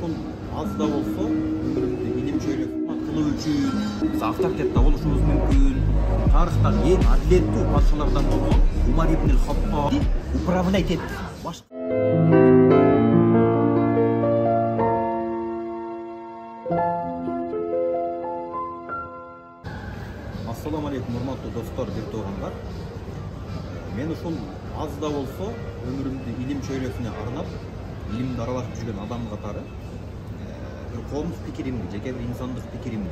ошол аз да болсо өмүрүмдү илим чөйрөп кылуу үчүн биз авторитетте болушубуз мүмкүн. Тарыхтагы эң адилеттүү падышалардан болгон Умар ибн Хаттаб управлять этти. Ассаламу алейкум, урматтуу достор, бир туугандар. Мен ушул аз да болсо өмүрүмдү илим чөйрөсүнө арнап, илимди аралашып жүргөн адам катары бир коомдук пикиримди, жеке бир инсандык пикиримди,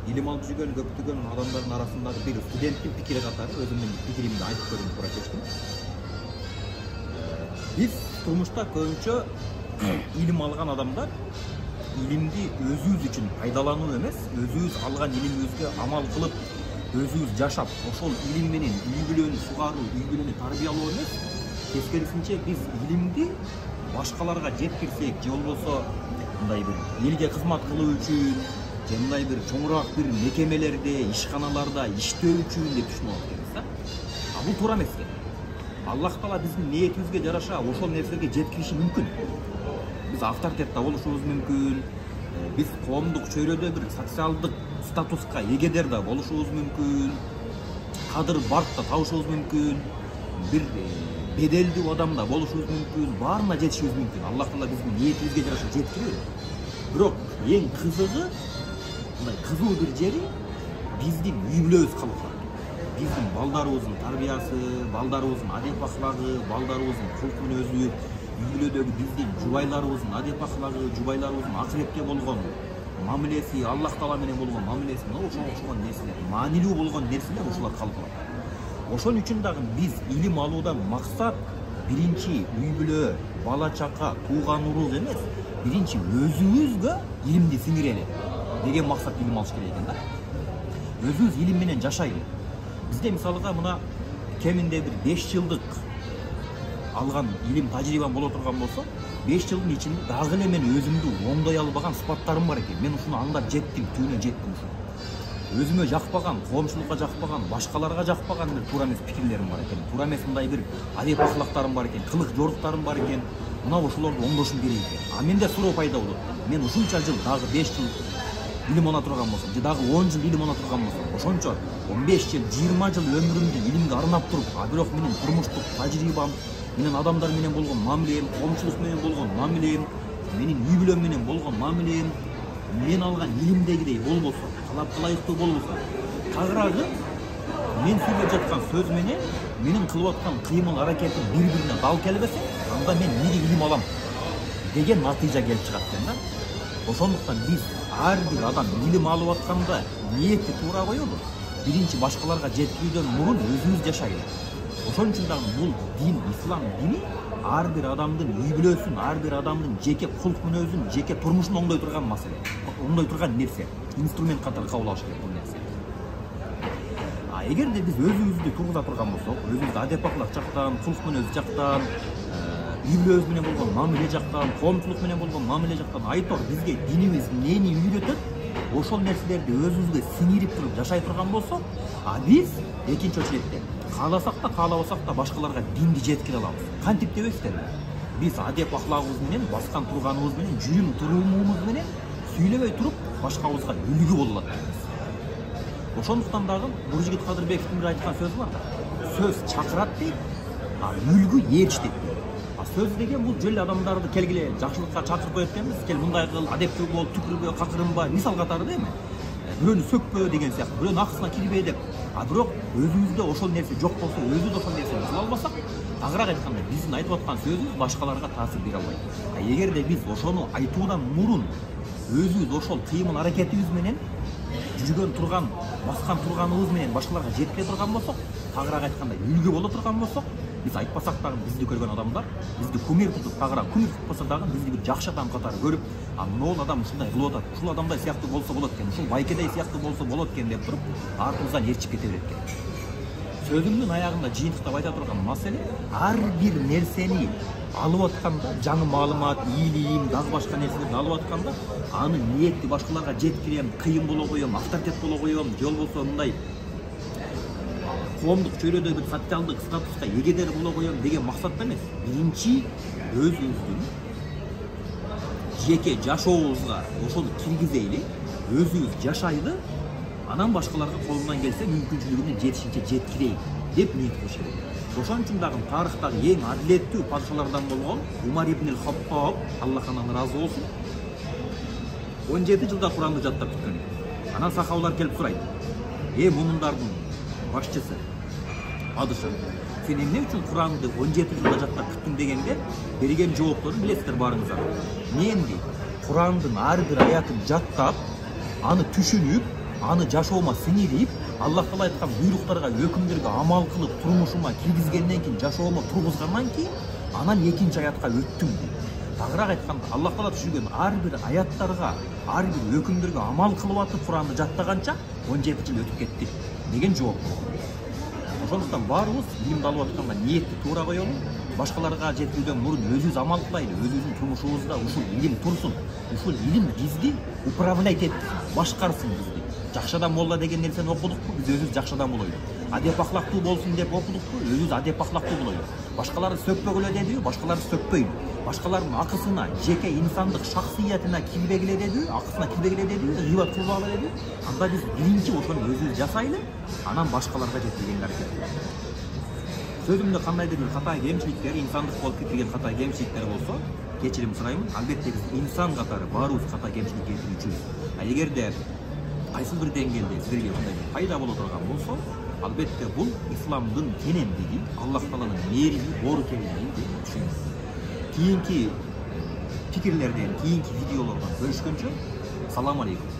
илим алып жүргөн көптөгөн адамдардын арасындагы бир студенттин пикири катары өзүмдүн пикиримди айтып көргөнгө туура чечтим. Биз турмушта көбүнчө илим алган адамдар илимди өзүбүз үчүн пайдалануу эмес, өзүбүз алган илимибизге амал кылып, өзүбүз жашап, ошол илим менен үй бүлөнү сугаруу, үй бүлөнү тарбиялоо эмес, тескерисинче биз илимди башкаларга жеткирсек, же болбосо мындай бир элге кызмат кылуу үчүн, же мындай бир чоңураак бир мекемелерде, ишканаларда иштөө үчүн деп түшүнүп алып келебиз да. Бул туура эмес экен. Аллах Таала биздин ниетибизге жараша ошол нерселерге жеткириши мүмкүн. Биз авторитетте болушубуз мүмкүн, биз коомдук чөйрөдө бир социалдык статуска эгедер да болушубуз мүмкүн, кадыр барк да табышыбыз мүмкүн, бир беделдүү адам да болушубуз мүмкүн, баарына жетишибиз мүмкүн. Аллах Таала биздин ниетибизге жараша жеткирет. Бирок эң кызыгы, мындай кызуу бир жери биздин үй бүлөбүз калыптыр. Биздин балдарыбыздын тарбиясы, балдарыбыздын адеп аклагы, балдарыбыздын кулк мүнөзү, үй бүлөдөгү биздин жубайларыбыздын адеп аклагы, жубайларыбыздын акыретке болгон мамилеси, Аллах Таала менен болгон мамилеси, ошого окшогон нерселер, маанилүү болгон нерселер ушулар калып калат. Ошон үчүн дагы биз илим алуудан максат биринчи үй бүлө, бала чака, тууган урук эмес, биринчи өзүбүзгө илимди сиңирели деген максат илим алыш керек экен да. Өзүбүз илим менен жашайлы. Бизде мисалга мына кеминде бир 5 жылдык алган илим тажрыйбам боло турган болсо, 5 жылдын ичинде дагы эле мен өзүмдү оңдой албаган сыпаттарым бар экен. Мен ушуну аңдап жеттим, түбүнө жеттим ушу. Өзүмө жакпаган, коомчулукка жакпаган, башкаларга жакпаган бир туура эмес пикирлерим бар экен. Туура эмес мындай бир адеп акылактарым бар экен, кылык жоруктарым бар экен. Мына ошолорду оңдошум керек экен. А менде суроо пайда болот. Мен ушунча жыл, дагы 5 жыл илим ала турган болсом, же дагы 10 жыл илим ала турган болсом, ошончо 15 жыл, 20 жыл өмүрүмдү илимге арнап туруп, бирок менин турмуштук тажрыйбам, менин адамдар менен болгон мамилем, коомчулук менен болгон мамилем, менин үй бүлөм менен болгон мамилем, мен алган илимдегидей болбосо, калайыктуу болбосо, тагыраагы мен сүйлөп жаткан сөз менен менин кылып аткан кыймыл аракетим бири-бирине дал келбесе, анда мен эмнеге илим алам деген натыйжа келип чыгат экен да. Ошондуктан биз ар бир адам илим алып атканда ниетти туура коелу, биринчи башкаларга жеткирүүдөн мурун өзүбүз жашайлы. Ошон үчүн дагы бул дин, ислам дини ар бир адамдын үй бүлөсүн, ар бир адамдын жеке кулк мүнөзүн, жеке турмушун оңдой турган маселе, оңдой турган нерсе, инструмент катары кабыл алыш керек бул нерсе. Эгерде биз өзүбүздү тургуза турган болсок, өзүбүздү адеп акылак жактан, кулк мүнөз жактан, үй бүлөбүз менен болгон мамиле жактан, коомчулук менен болгон мамиле жактан айтор бизге динибиз эмнени үйрөтөт, ошол нерселерди өзүбүзгө сиңирип туруп жашай турган болсок, биз экинчи очередде кааласак да, каалабасак да башкаларга динди жеткире алабыз. Кантип дебеңиздерби? Биз адеп аклагыбыз менен, баскан турганыбыз менен, жүрүм турумубуз менен сүйлөбөй туруп башкабызга үлгү боло алат. Ошондуктан дагы бул жигит Кадырбековдун бир айткан сөзү бар да. Сөз чакырат дейт, үлгү ээрчитет дейт. Сөз деген бул жөн адамдарды келгиле жакшылыкка чакырып коет экенбиз. Кел мындай кыл, адептүү бол, түкүрбө, какырынба, мисал катары да эми. Бирөөнү сөкпө деген сыяктуу, бирөөнүн акысына кирбе деп. Бирок өзүбүздө ошол нерсе жок болсо, өзүбүз ошол нерсени кыла албасак, тагыраак айтканда биздин айтып аткан сөзүбүз башкаларга таасир бере албайт. Эгерде биз ошону айтуудан мурун өзүбүз ошол кыймыл аракетибиз менен жүргөн турган, баскан турганыбыз менен башкаларга жеткире турган болсок, тагыраак айтканда үлгү боло турган болсок, биз айтпасак дагы бизди көргөн адамдар бизди кумир тутуп, тагыраак кумир тутпаса дагы бизди бир жакшы адам катары көрүп, могул адам ушундай кылып атат, ушул адамдай сыяктуу болсо болот экен, ушул байкедей сыяктуу болсо болот экен деп туруп, артыбыздан ээрчип кете берет экен. Сөзүмдүн аягында жыйынтыктап айта турган маселе, ар бир нерсени алып атканда, жаңы маалымат, илим, дагы башка нерселерди алып атканда, аны ниетти башкаларга жеткирем, кыйын боло коем, авторитет боло коем, же болбосо мындай коомдук чөйрөдө бир социалдык статуска эгедер боло коем деген максатта эмес. Биринчи өзүбүздүн жеке жашообузга ошол киргизейли, өзүбүз жашайлы, анан башкаларга колунан келсе мүмкүнчүлүгүнө жетишинче жеткирейли деп ниет кылыш керек. Ошон үчүн дагы тарыхтагы эң адилеттүү падышалардан болгон Умар ибн Хаттаб, Аллах анан ыраазы болсун, 17 жылда Куранды жаттап бүткөн. Анан сахабалар келип сурайт: мумундардын башчысы, падыша, сен эмне үчүн Куранды 17 жылда жаттап бүттүң дегенде берген жоопторун билесиздер баарыңыздар. Мен дейт, Курандын ар бир аятын жаттап, аны түшүнүп, аны жашоома сиңирип, Аллах Таала айткан буйруктарга, өкүмдөргө амал кылып, турмушума киргизгенден кийин, жашоомо тургузгандан кийин, анан экинчи аятка өттүм дейт. Тагыраак айтканда, Аллах Таала түшүргөн ар бир аяттарга, ар бир өкүмдөргө амал кылып атып Куранды жаттаганча 17 жыл өтүп кетти деген жооп болгон. Ошондуктан баарыбыз илимди алып атканда ниетти туура коелу, башкаларга жетүүдөн мурун өзүбүз амал кылайлы, өзүбүздүн турмушубузда ушул илим турсун, ушул илим бизди управлять этсин, башкарсын бизди. Жакшы адам болла деген нерсени окудукпу, биз өзүбүз жакшы адам болойлу. Адеп ахлактуу болсун деп окудукпу, өзүбүз адеп ахлактуу болойлу. Башкаларды сөкпөгүлө дедиби, башкаларды сөкпөйлү. Башкалардын акысына, жеке инсандык шахсиятына кирбегиле дедиби, акысына кирбегиле дедиби, гыйбат кылбагыла дедиби. Анда биз биринчи ошону өзүбүз жасайлы, анан башкаларга жеткиргенге аракет кылалы. Сөзүмдө кандайдыр бир ката кемчиликтер, инсандык болуп кеткен ката кемчиликтер болсо, кечирим сураймын. Албетте биз инсан катары баарыбыз ката кемчилик кетирүүчүбүз. Эгерде кайсыл бир деңгээлде силерге мындай пайда боло турган болсо, албетте бул исламдын кенендиги, Аллах Тааланын мээрими, боорукерлиги деп түшүнүңүз. Кийинки пикирлерден, кийинки видеолордон көрүшкөнчө, салам алейкум.